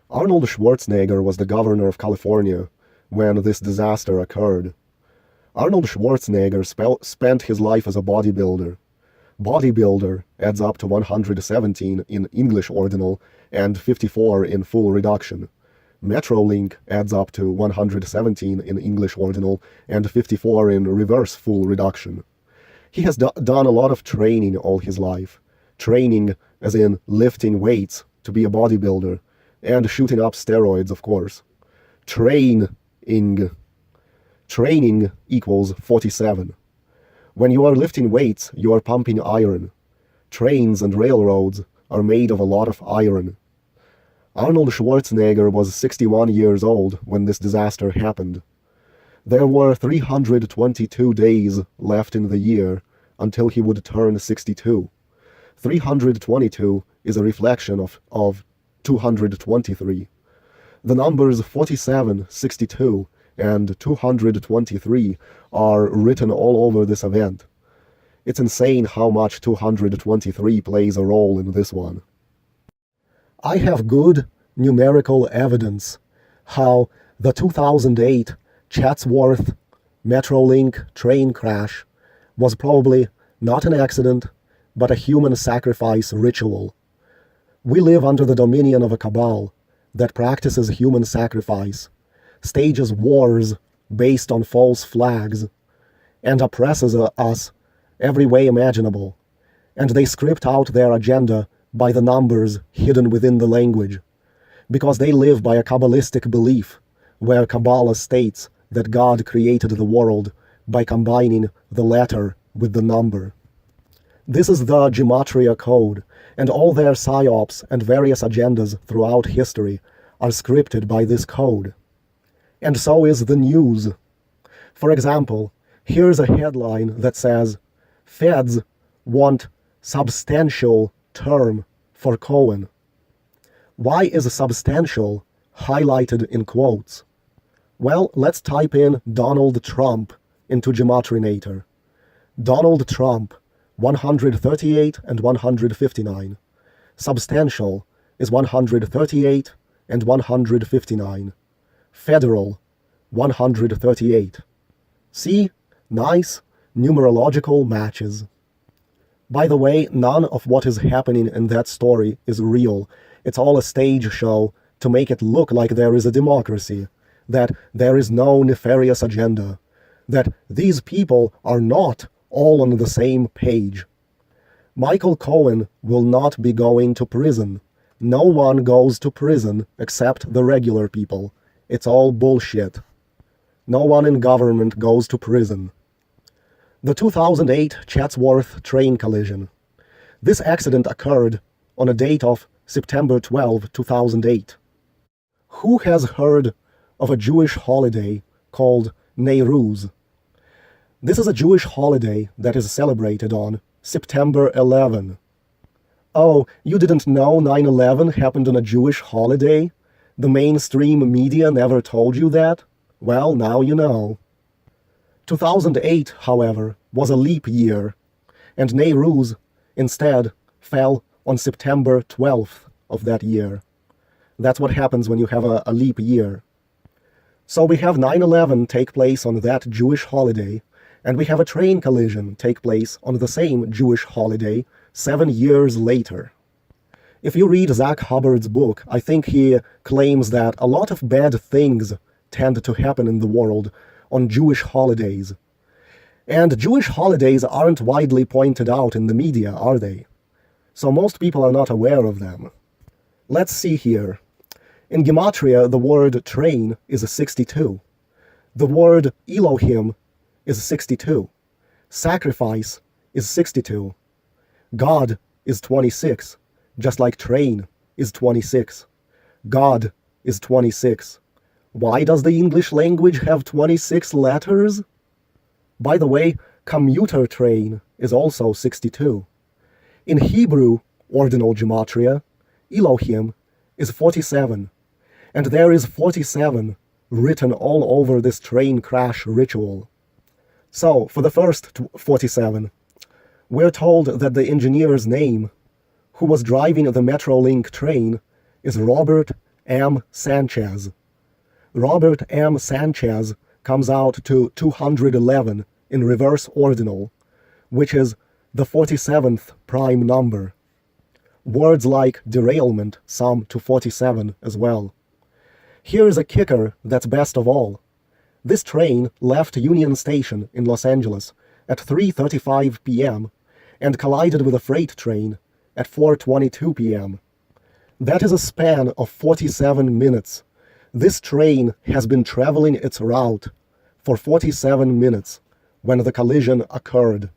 Arnold Schwarzenegger was the governor of California when this disaster occurred. Arnold Schwarzenegger spent his life as a bodybuilder. Bodybuilder adds up to 117 in English ordinal and 54 in full reduction. Metrolink adds up to 117 in English ordinal and 54 in reverse full reduction. He has done a lot of training all his life. Training as in lifting weights to be a bodybuilder, and shooting up steroids, of course. Training equals 47. When you are lifting weights, you are pumping iron. Trains and railroads are made of a lot of iron. Arnold Schwarzenegger was 61 years old when this disaster happened. There were 322 days left in the year until he would turn 62. 322 is a reflection of 223. The numbers 47, 62, and 223 are written all over this event. It's insane how much 223 plays a role in this one. I have good numerical evidence how the 2008 Chatsworth Metrolink train crash was probably not an accident, but a human sacrifice ritual. We live under the dominion of a cabal that practices human sacrifice, stages wars based on false flags, and oppresses us every way imaginable, and they script out their agenda by the numbers hidden within the language, because they live by a Kabbalistic belief, where Kabbalah states that God created the world by combining the letter with the number. This is the Gematria code, and all their psyops and various agendas throughout history are scripted by this code. And so is the news. For example, here's a headline that says, Feds want substantial term for Cohen. Why is substantial highlighted in quotes? Well, let's type in Donald Trump into Gematrinator. Donald Trump, 138 and 159. Substantial is 138 and 159. Federal, 138. See? Nice numerological matches. By the way, none of what is happening in that story is real. It's all a stage show to make it look like there is a democracy, that there is no nefarious agenda, that these people are not all on the same page. Michael Cohen will not be going to prison. No one goes to prison except the regular people. It's all bullshit. No one in government goes to prison. The 2008 Chatsworth train collision. This accident occurred on a date of September 12, 2008. Who has heard of a Jewish holiday called Nowruz? This is a Jewish holiday that is celebrated on September 11. Oh, you didn't know 9/11 happened on a Jewish holiday? The mainstream media never told you that? Well, now you know. 2008, however, was a leap year, and Nowruz instead fell on September 12th of that year. That's what happens when you have a leap year. So we have 9/11 take place on that Jewish holiday, and we have a train collision take place on the same Jewish holiday 7 years later. If you read Zach Hubbard's book, I think he claims that a lot of bad things tend to happen in the world on Jewish holidays. And Jewish holidays aren't widely pointed out in the media, are they? So most people are not aware of them. Let's see here. In Gematria, the word train is 62. The word Elohim is 62. Sacrifice is 62. God is 26, just like train is 26. God is 26. Why does the English language have 26 letters? By the way, commuter train is also 62. In Hebrew ordinal gematria, Elohim is 47, and there is 47 written all over this train crash ritual. So, for the first 47, we're told that the engineer's name, who was driving the Metrolink train, is Robert M. Sanchez. Robert M. Sanchez comes out to 211 in reverse ordinal, which is the 47th prime number. Words like derailment sum to 47 as well. Here's a kicker that's best of all. This train left Union Station in Los Angeles at 3:35 p.m. and collided with a freight train at 4:22 p.m. That is a span of 47 minutes. This train has been traveling its route for 47 minutes when the collision occurred.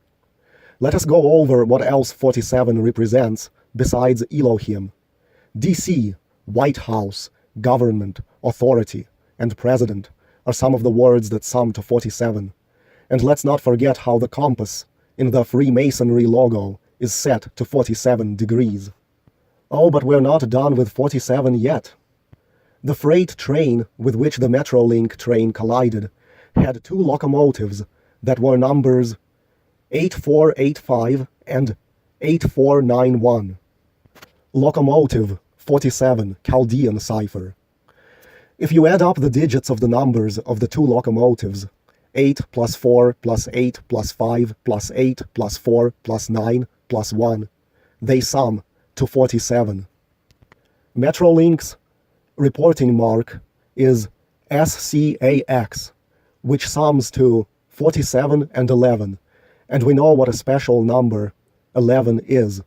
Let us go over what else 47 represents besides Elohim. DC, White House, government, authority, and president are some of the words that sum to 47. And let's not forget how the compass in the Freemasonry logo is set to 47 degrees. Oh, but we're not done with 47 yet. The freight train with which the Metrolink train collided had two locomotives that were numbers 8485 and 8491. Locomotive 47, Chaldean cipher. If you add up the digits of the numbers of the two locomotives, 8 plus 4 plus 8 plus 5 plus 8 plus 4 plus 9 plus 1, they sum to 47. Metrolink's reporting mark is SCAX, which sums to 47 and 11, and we know what a special number 11 is.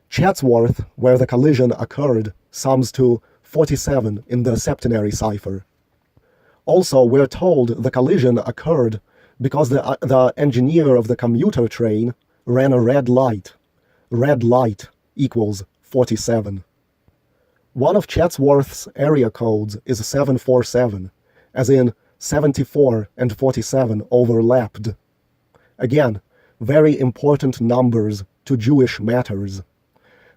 Chatsworth, where the collision occurred, sums to 47 in the septenary cipher. Also, we're told the collision occurred because the engineer of the commuter train ran a red light. Red light equals 47. One of Chatsworth's area codes is 747, as in 74 and 47 overlapped. Again, very important numbers to Jewish matters.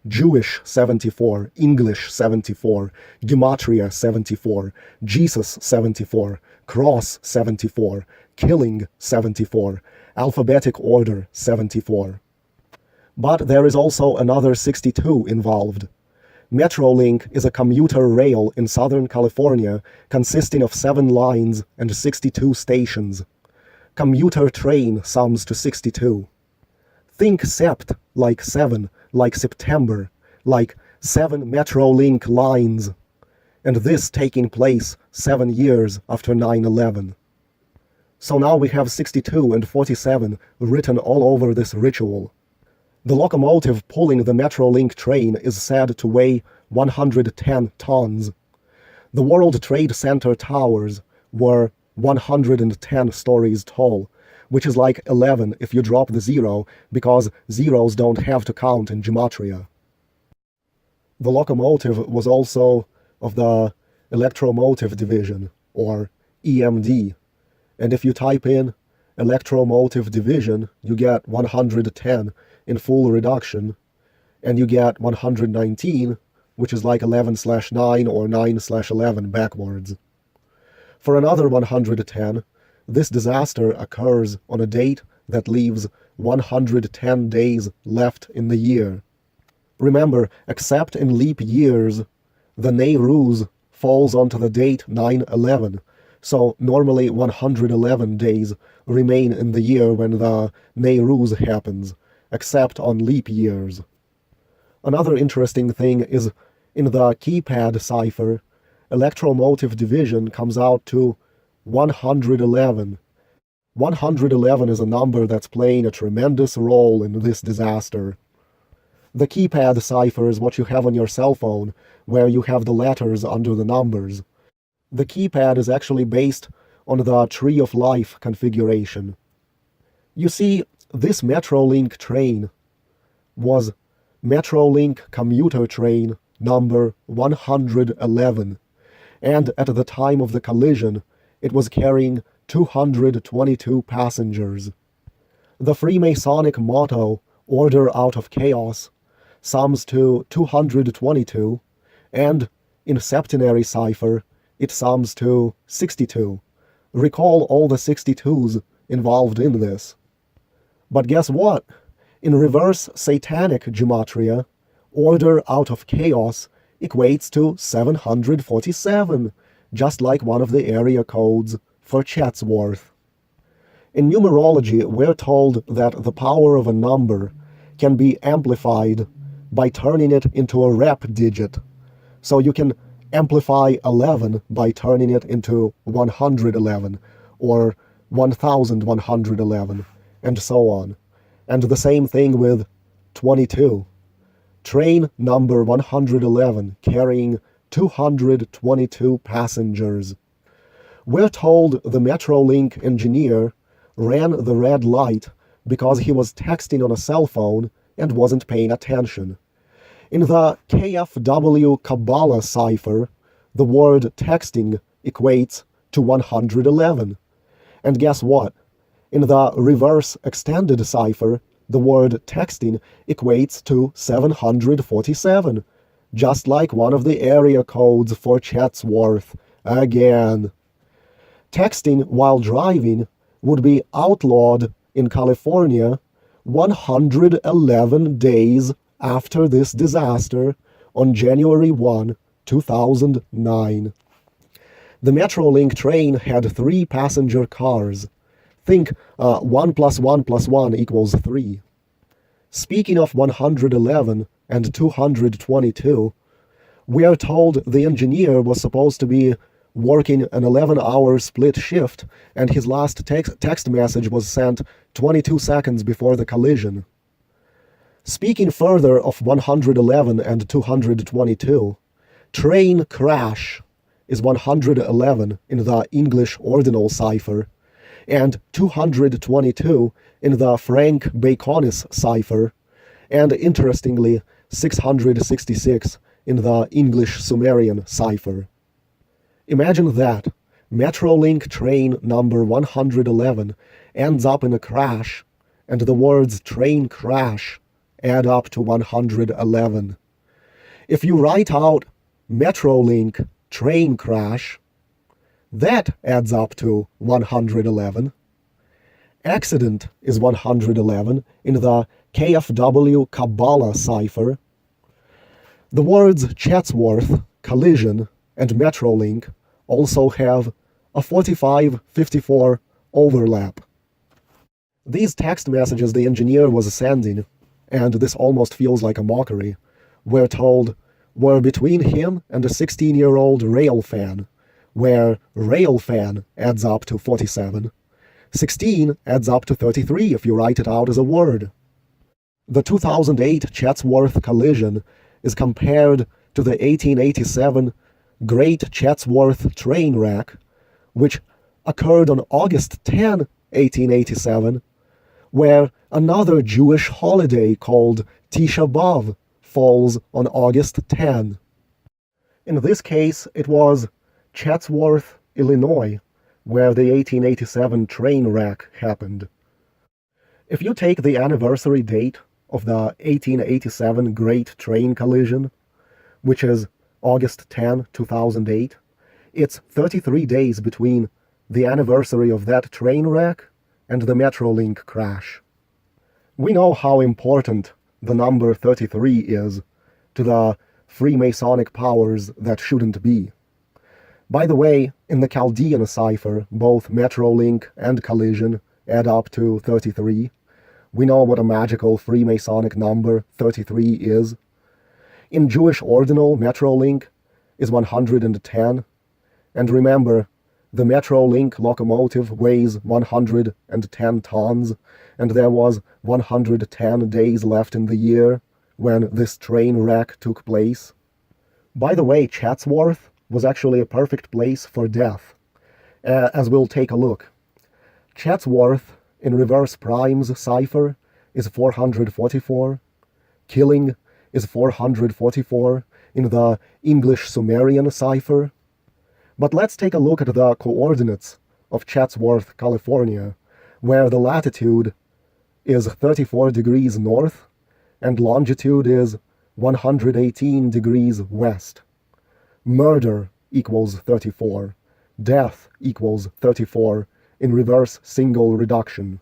Jewish 74, English 74, Gematria 74, Jesus 74, Cross 74, Killing 74, Alphabetic Order 74. But there is also another 62 involved. Metrolink is a commuter rail in Southern California consisting of 7 lines and 62 stations. Commuter train sums to 62. Think sept like 7, like September, like 7 Metrolink lines, and this taking place 7 years after 9/11. So now we have 62 and 47 written all over this ritual. The locomotive pulling the Metrolink train is said to weigh 110 tons. The World Trade Center towers were 110 stories tall, which is like 11 if you drop the 0, because zeros don't have to count in Gematria. The locomotive was also of the electromotive division, or EMD, and if you type in electromotive division, you get 110 in full reduction, and you get 119, which is like 11/9 or 9/11 backwards. For another 110, this disaster occurs on a date that leaves 110 days left in the year. Remember, except in leap years, the Nehru's falls onto the date 9/11, so normally 111 days remain in the year when the Nehru's happens, except on leap years. Another interesting thing is, in the keypad cipher, electromotive division comes out to 111. 111 is a number that's playing a tremendous role in this disaster. The keypad cipher is what you have on your cell phone, where you have the letters under the numbers. The keypad is actually based on the Tree of Life configuration. You see, this Metrolink train was Metrolink commuter train number 111, and at the time of the collision, it was carrying 222 passengers. The Freemasonic motto, Order out of Chaos, sums to 222, and in septenary cipher, it sums to 62. Recall all the 62s involved in this. But guess what? In reverse satanic gematria, order out of chaos equates to 747, just like one of the area codes for Chatsworth. In numerology, we're told that the power of a number can be amplified by turning it into a rep digit. So you can amplify 11 by turning it into 111 or 1111 and so on. And the same thing with 22. Train number 111 carrying 222 passengers. We're told the Metrolink engineer ran the red light because he was texting on a cell phone and wasn't paying attention. In the KFW Kabbalah cipher, the word texting equates to 111. And guess what? In the reverse extended cipher, the word texting equates to 747, just like one of the area codes for Chatsworth again. Texting while driving would be outlawed in California 111 days after this disaster on January 1, 2009. The Metrolink train had 3 passenger cars. Think 1 plus 1 plus 1 equals 3. Speaking of 111 and 222, we are told the engineer was supposed to be working an 11-hour split shift, and his last text message was sent 22 seconds before the collision. Speaking further of 111 and 222, train crash is 111 in the English ordinal cipher, and 222 in the Frank Baconis cipher, and interestingly 666 in the English Sumerian cipher. Imagine that Metrolink train number 111 ends up in a crash, and the words train crash add up to 111. If you write out Metrolink train crash, that adds up to 111. Accident is 111 in the KFW Kabbalah cipher. The words Chatsworth, collision, and Metrolink also have a 45-54 overlap. These text messages the engineer was sending, and this almost feels like a mockery, we're told were between him and a 16-year-old rail fan, where rail fan adds up to 47. 16 adds up to 33 if you write it out as a word. The 2008 Chatsworth collision is compared to the 1887 Great Chatsworth train wreck, which occurred on August 10, 1887, where another Jewish holiday called Tisha B'Av falls on August 10. In this case, it was Chatsworth, Illinois, where the 1887 train wreck happened. If you take the anniversary date of the 1887 Great Train Collision, which is August 10, 2008, it's 33 days between the anniversary of that train wreck and the Metrolink crash. We know how important the number 33 is to the Freemasonic powers that shouldn't be. By the way, in the Chaldean cipher, both Metrolink and collision add up to 33. We know what a magical Freemasonic number 33 is. In Jewish ordinal, Metrolink is 110. And remember, the Metrolink locomotive weighs 110 tons, and there was 110 days left in the year when this train wreck took place. By the way, Chatsworth was actually a perfect place for death, as we'll take a look. Chatsworth in reverse primes cipher is 444. Killing is 444 in the English Sumerian cipher. But let's take a look at the coordinates of Chatsworth, California, where the latitude is 34 degrees north and longitude is 118 degrees west. Murder equals 34. Death equals 34 in reverse single reduction.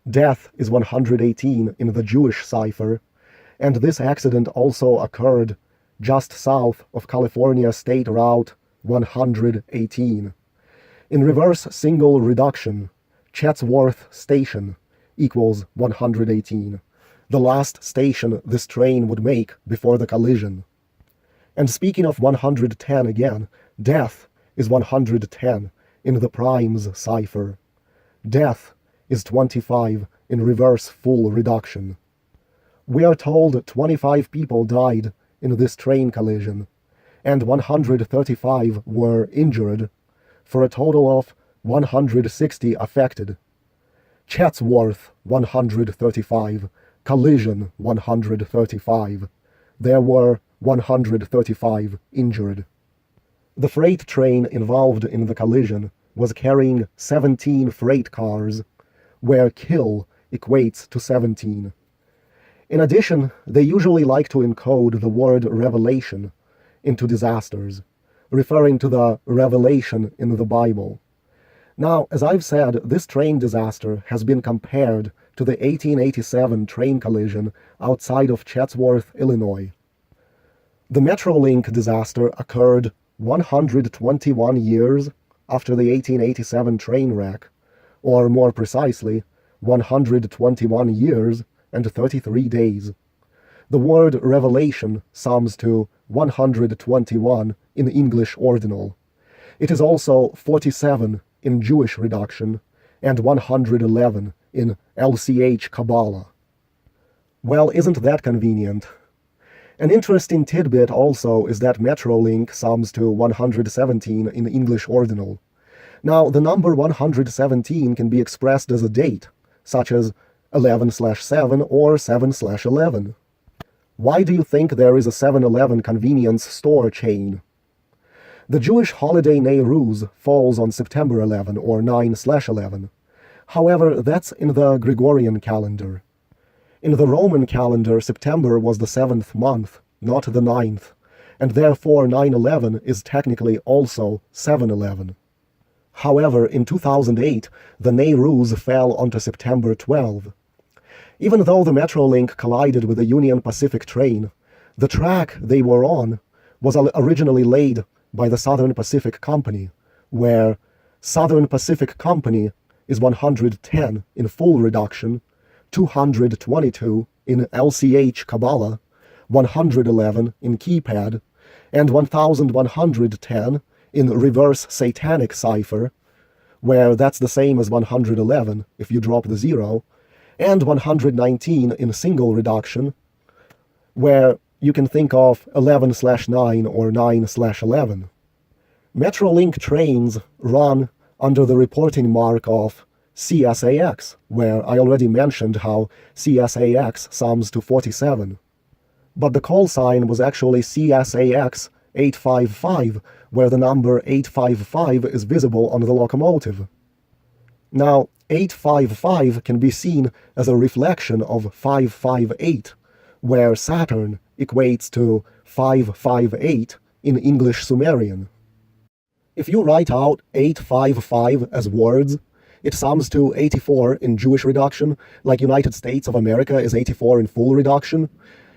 Death is 118 in the Jewish cipher, and this accident also occurred just south of California State Route 118. In reverse single reduction, Chatsworth Station equals 118, the last station this train would make before the collision. And speaking of 110 again, death is 110 in the primes cipher. Death is 25 in reverse full reduction. We are told 25 people died in this train collision, and 135 were injured, for a total of 160 affected. Chatsworth 135, collision 135. There were 135 injured. The freight train involved in the collision was carrying 17 freight cars, where kill equates to 17. In addition, they usually like to encode the word revelation into disasters, referring to the revelation in the Bible. Now, as I've said, this train disaster has been compared to the 1887 train collision outside of Chatsworth, Illinois. The Metrolink disaster occurred 121 years after the 1887 train wreck, or more precisely, 121 years and 33 days. The word revelation sums to 121 in English ordinal. It is also 47 in Jewish reduction and 111 in LCH Kabbalah. Well, isn't that convenient? An interesting tidbit also is that Metrolink sums to 117 in English ordinal. Now, the number 117 can be expressed as a date, such as 11/7 or 7/11. Why do you think there is a 7-Eleven convenience store chain? The Jewish holiday Nowruz falls on September 11 or 9/11. However, that's in the Gregorian calendar. In the Roman calendar, September was the 7th month, not the 9th, and therefore 9/11 is technically also 7/11. However, in 2008, the Nowruz fell onto September 12. Even though the Metrolink collided with the Union Pacific train, the track they were on was originally laid by the Southern Pacific Company, where Southern Pacific Company is 110 in full reduction, 222 in LCH Kabbalah, 111 in keypad, and 1110 in reverse satanic cipher, where that's the same as 111 if you drop the 0, and 119 in single reduction, where you can think of 11/9 or 9/11. Metrolink trains run under the reporting mark of CSAX, where I already mentioned how CSAX sums to 47. But the call sign was actually CSAX 855, where the number 855 is visible on the locomotive. Now, 855 can be seen as a reflection of 558, where Saturn equates to 558 in English Sumerian. If you write out 855 as words, it sums to 84 in Jewish reduction, like United States of America is 84 in full reduction.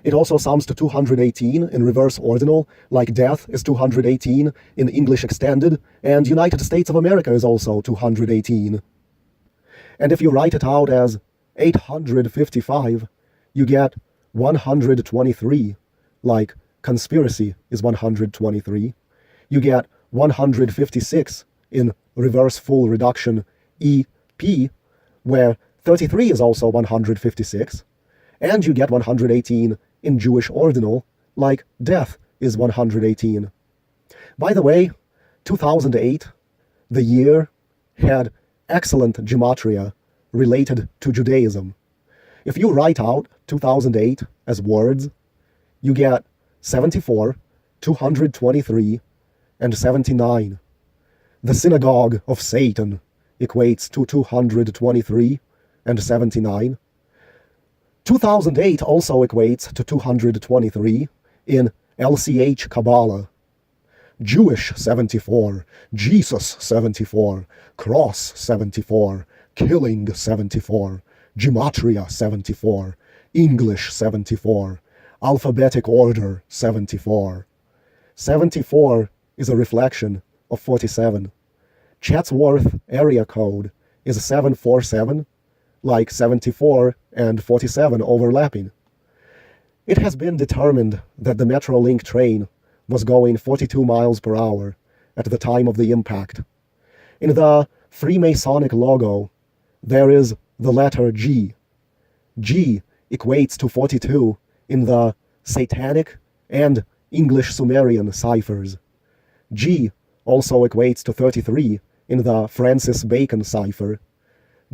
It also sums to 218 in reverse ordinal, like death is 218 in English extended, and United States of America is also 218. And if you write it out as 855, you get 123, like conspiracy is 123. You get 156 in reverse full reduction EP, where 33 is also 156, and you get 118 in Jewish ordinal, like death is 118. By the way, 2008, the year, had excellent gematria related to Judaism. If you write out 2008 as words, you get 74, 223, and 79. The synagogue of Satan equates to 223 and 79. 2008 also equates to 223 in LCH Kabbalah. Jewish 74, Jesus 74, Cross 74, Killing 74, Gematria 74, English 74, Alphabetic order 74. 74 is a reflection of 47. Chatsworth area code is 747, like 74 and 47 overlapping. It has been determined that the Metrolink train was going 42 miles per hour at the time of the impact. In the Freemasonic logo, there is the letter G. G equates to 42 in the Satanic and English Sumerian ciphers. G also equates to 33 in the Francis Bacon cipher.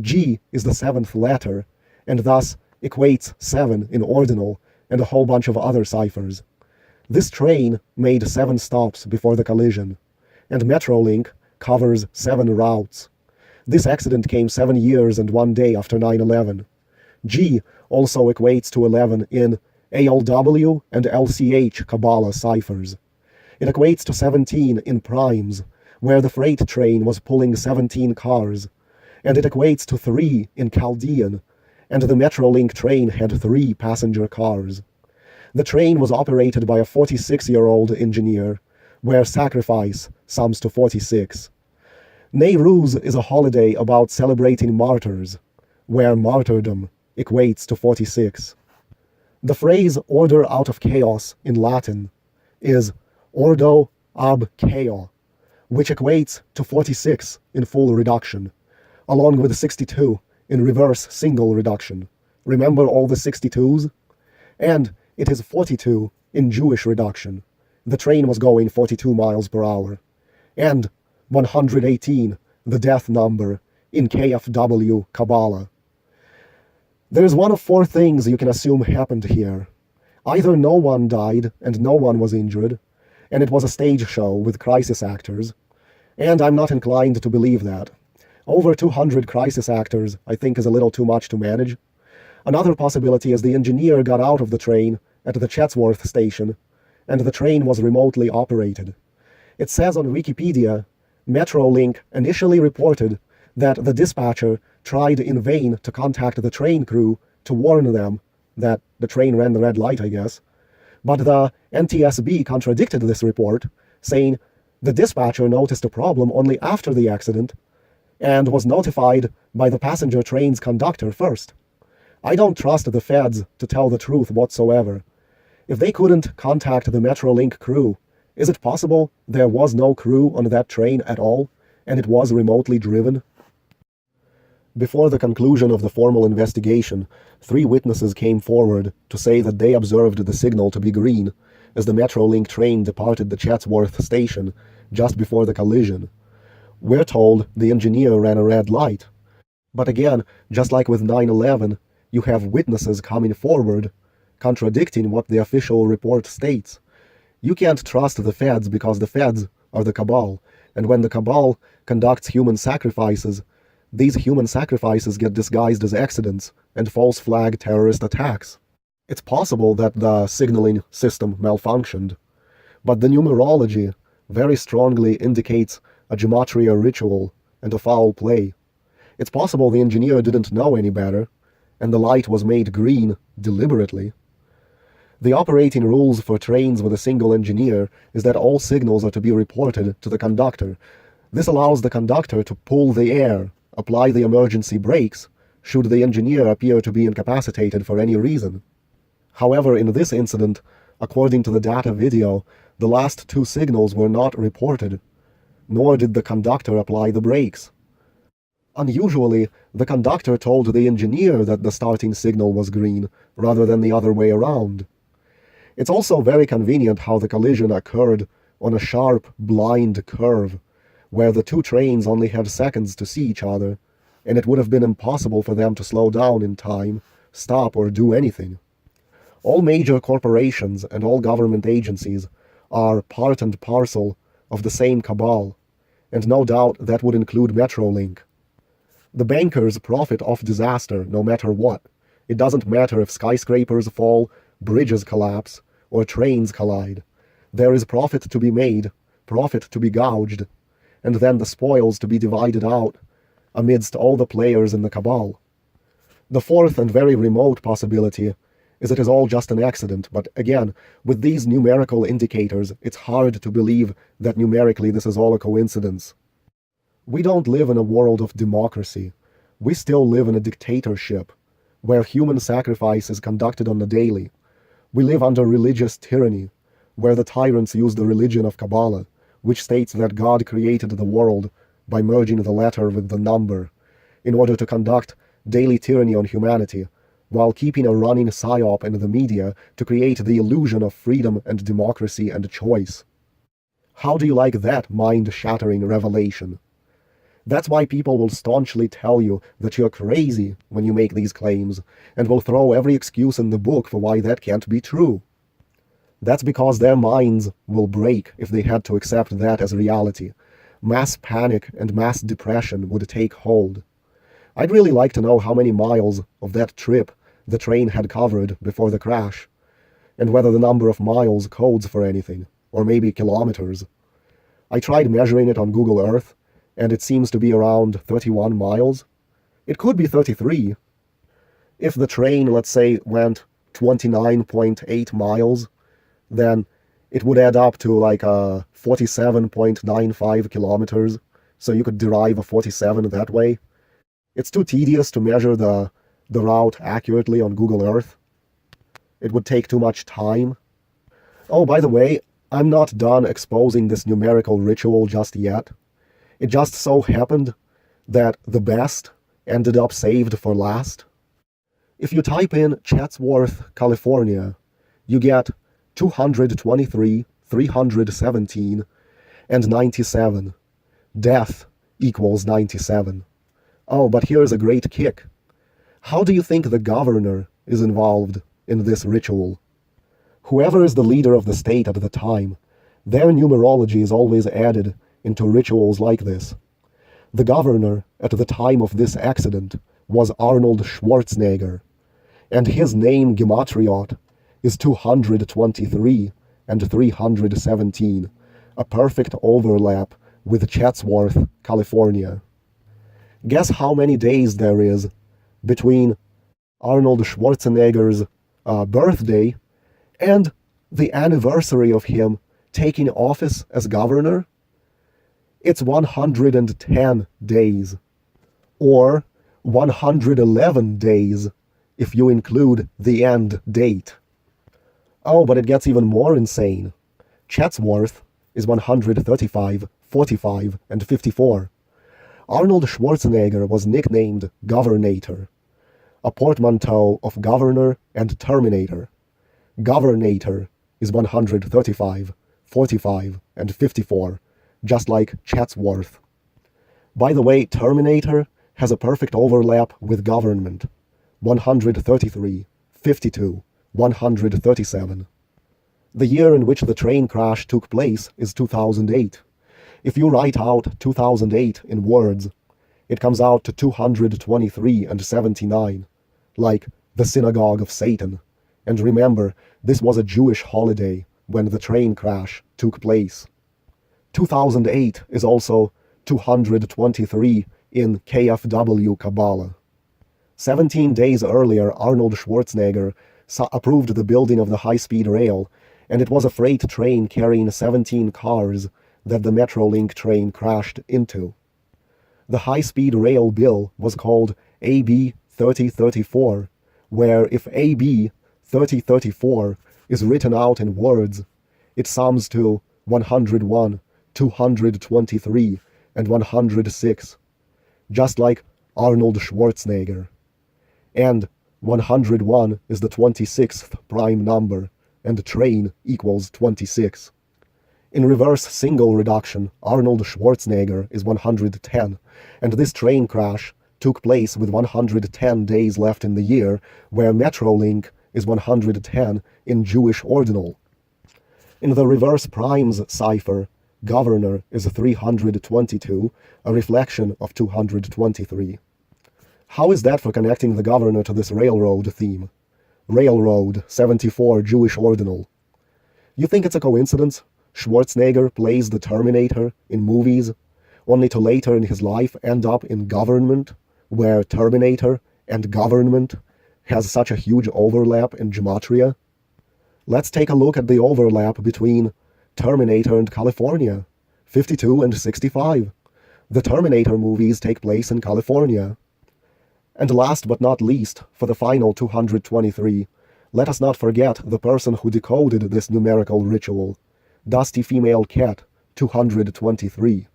G is the seventh letter, and thus equates 7 in ordinal and a whole bunch of other ciphers. This train made 7 stops before the collision, and Metrolink covers 7 routes. This accident came 7 years and 1 day after 9/11. G also equates to 11 in ALW and LCH Kabbalah ciphers. It equates to 17 in primes, where the freight train was pulling 17 cars, and it equates to 3 in Chaldean, and the Metrolink train had 3 passenger cars. The train was operated by a 46-year-old engineer, where sacrifice sums to 46. Nowruz is a holiday about celebrating martyrs, where martyrdom equates to 46. The phrase order out of chaos in Latin is ordo ab chao, which equates to 46 in full reduction, along with 62 in reverse single reduction. Remember all the 62s? And it is 42 in Jewish reduction. The train was going 42 miles per hour. And 118, the death number, in KFW Kabbalah. There is one of 4 things you can assume happened here. Either no one died and no one was injured, and it was a stage show with crisis actors, and I'm not inclined to believe that. Over 200 crisis actors, I think, is a little too much to manage. Another possibility is the engineer got out of the train at the Chatsworth station, and the train was remotely operated. It says on Wikipedia, Metrolink initially reported that the dispatcher tried in vain to contact the train crew to warn them that the train ran the red light, I guess. But the NTSB contradicted this report, saying the dispatcher noticed a problem only after the accident and was notified by the passenger train's conductor first. I don't trust the feds to tell the truth whatsoever. If they couldn't contact the Metrolink crew, is it possible there was no crew on that train at all, and it was remotely driven? Before the conclusion of the formal investigation, 3 witnesses came forward to say that they observed the signal to be green as the Metrolink train departed the Chatsworth station just before the collision. We're told the engineer ran a red light. But again, just like with 9/11, you have witnesses coming forward contradicting what the official report states. You can't trust the feds because the feds are the cabal, and when the cabal conducts human sacrifices, these human sacrifices get disguised as accidents and false flag terrorist attacks. It's possible that the signaling system malfunctioned, but the numerology very strongly indicates a Gematria ritual and a foul play. It's possible the engineer didn't know any better, and the light was made green deliberately. The operating rules for trains with a single engineer is that all signals are to be reported to the conductor. This allows the conductor to pull the air, apply the emergency brakes, should the engineer appear to be incapacitated for any reason. However, in this incident, according to the data video, the last 2 signals were not reported, nor did the conductor apply the brakes. Unusually, the conductor told the engineer that the starting signal was green, rather than the other way around. It's also very convenient how the collision occurred on a sharp, blind curve, where the 2 trains only had seconds to see each other, and it would have been impossible for them to slow down in time, stop, or do anything. All major corporations and all government agencies are part and parcel of the same cabal, and no doubt that would include Metrolink. The bankers profit off disaster no matter what. It doesn't matter if skyscrapers fall, bridges collapse, or trains collide. There is profit to be made, profit to be gouged, and then the spoils to be divided out amidst all the players in the cabal. The 4th and very remote possibility is it is all just an accident, but again, with these numerical indicators, it's hard to believe that numerically this is all a coincidence. We don't live in a world of democracy. We still live in a dictatorship, where human sacrifice is conducted on the daily. We live under religious tyranny, where the tyrants use the religion of Kabbalah, which states that God created the world by merging the letter with the number, in order to conduct daily tyranny on humanity, while keeping a running psyop in the media to create the illusion of freedom and democracy and choice. How do you like that mind-shattering revelation? That's why people will staunchly tell you that you're crazy when you make these claims, and will throw every excuse in the book for why that can't be true. That's because their minds will break if they had to accept that as reality. Mass panic and mass depression would take hold. I'd really like to know how many miles of that trip the train had covered before the crash, and whether the number of miles codes for anything, or maybe kilometers. I tried measuring it on Google Earth, and it seems to be around 31 miles. It could be 33. If the train, let's say, went 29.8 miles, then it would add up to like 47.95 kilometers, so you could derive a 47 that way. It's too tedious to measure the route accurately on Google Earth. It would take too much time. Oh, by the way, I'm not done exposing this numerical ritual just yet. It just so happened that the best ended up saved for last. If you type in Chatsworth, California, you get 223, 317, and 97. Death equals 97. Oh, but here's a great kick. How do you think the governor is involved in this ritual? Whoever is the leader of the state at the time, their numerology is always added into rituals like this. The governor at the time of this accident was Arnold Schwarzenegger, and his name Gematria is 223 and 317, a perfect overlap with Chatsworth, California. Guess how many days there is between Arnold Schwarzenegger's birthday and the anniversary of him taking office as governor? It's 110 days, or 111 days if you include the end date. Oh, but it gets even more insane. Chatsworth is 135, 45, and 54. Arnold Schwarzenegger was nicknamed Governator, a portmanteau of governor and terminator. Governator is 135, 45, and 54, just like Chatsworth. By the way, Terminator has a perfect overlap with government. 133, 52, 137. The year in which the train crash took place is 2008. If you write out 2008 in words, it comes out to 223 and 79, like the synagogue of Satan. And remember, this was a Jewish holiday when the train crash took place. 2008 is also 223 in KFW Kabbalah. 17 days earlier, Arnold Schwarzenegger approved the building of the high-speed rail, and it was a freight train carrying 17 cars that the Metrolink train crashed into. The high-speed rail bill was called AB 3034, where if AB 3034 is written out in words, it sums to 101, 223, and 106, just like Arnold Schwarzenegger. And 101 is the 26th prime number, and the train equals 26. In reverse single reduction, Arnold Schwarzenegger is 110, and this train crash took place with 110 days left in the year, where Metrolink is 110 in Jewish ordinal. In the reverse primes cipher, governor is 322, a reflection of 223. How is that for connecting the governor to this railroad theme? Railroad, 74 Jewish ordinal. You think it's a coincidence Schwarzenegger plays the Terminator in movies, only to later in his life end up in government, where Terminator and government has such a huge overlap in Gematria? Let's take a look at the overlap between Terminator and California, 52 and 65. The Terminator movies take place in California. And last but not least, for the final 223, let us not forget the person who decoded this numerical ritual, Dusty Female Cat 223.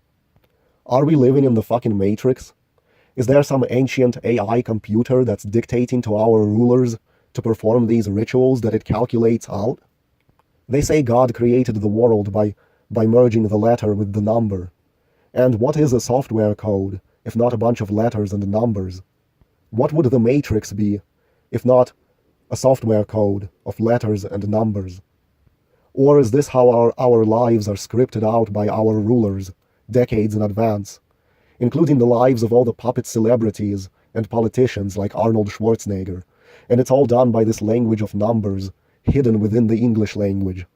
Are we living in the fucking Matrix? Is there some ancient AI computer that's dictating to our rulers to perform these rituals that it calculates out? They say God created the world by merging the letter with the number. And what is a software code, if not a bunch of letters and numbers? What would the Matrix be, if not a software code of letters and numbers? Or is this how our lives are scripted out by our rulers, decades in advance, including the lives of all the puppet celebrities and politicians like Arnold Schwarzenegger, and it's all done by this language of numbers, hidden within the English language?